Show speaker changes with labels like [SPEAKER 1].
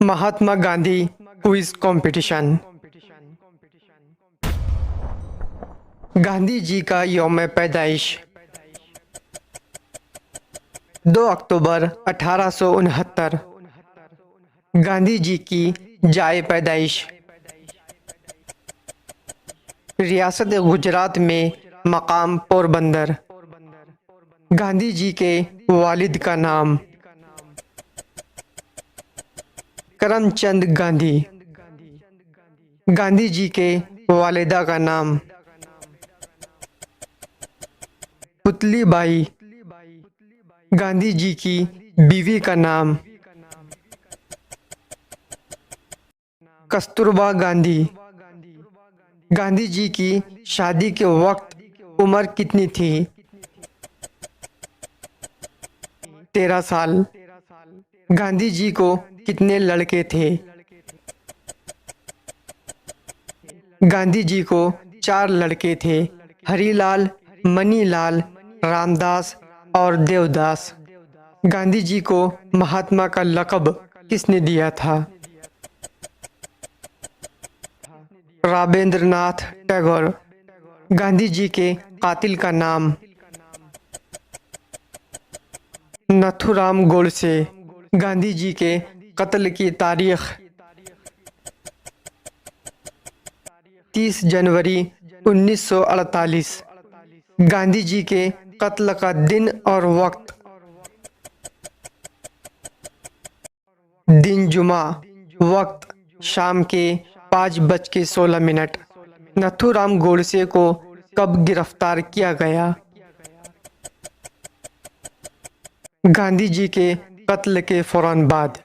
[SPEAKER 1] Mahatma Gandhi quiz competition. Gandhi ji का यौम पैदाइश 2 अक्टूबर 1869। गांधी जी की जाए पैदाइश रियासत गुजरात में मकाम पोरबंदर। गांधी जी के वालिद का नाम करमचंद गांधी। गांधी जी के वालिदा का नाम पुतली बाई। गांधी जी की बीवी का नाम कस्तूरबा गांधी। गांधी जी की शादी के वक्त उम्र कितनी थी? 13 साल। गांधी जी को कितने लड़के थे? गांधी जी को 4 लड़के थे, हरीलाल, मनीलाल, रामदास और देवदास। गांधी जी को महात्मा का लक़ब किसने दिया था? राबेंद्रनाथ टैगोर। गांधी जी के कातिल का नाम नथुराम गोडसे। गांधी जी के कत्ल की तारीख 30 जनवरी 1948। गांधी जी के कत्ल का दिन और वक्त दिन जुमा, वक्त शाम के 5:16। नथुराम गोडसे को कब गिरफ्तार किया गया? गांधी जी के कत्ल के फौरन बाद।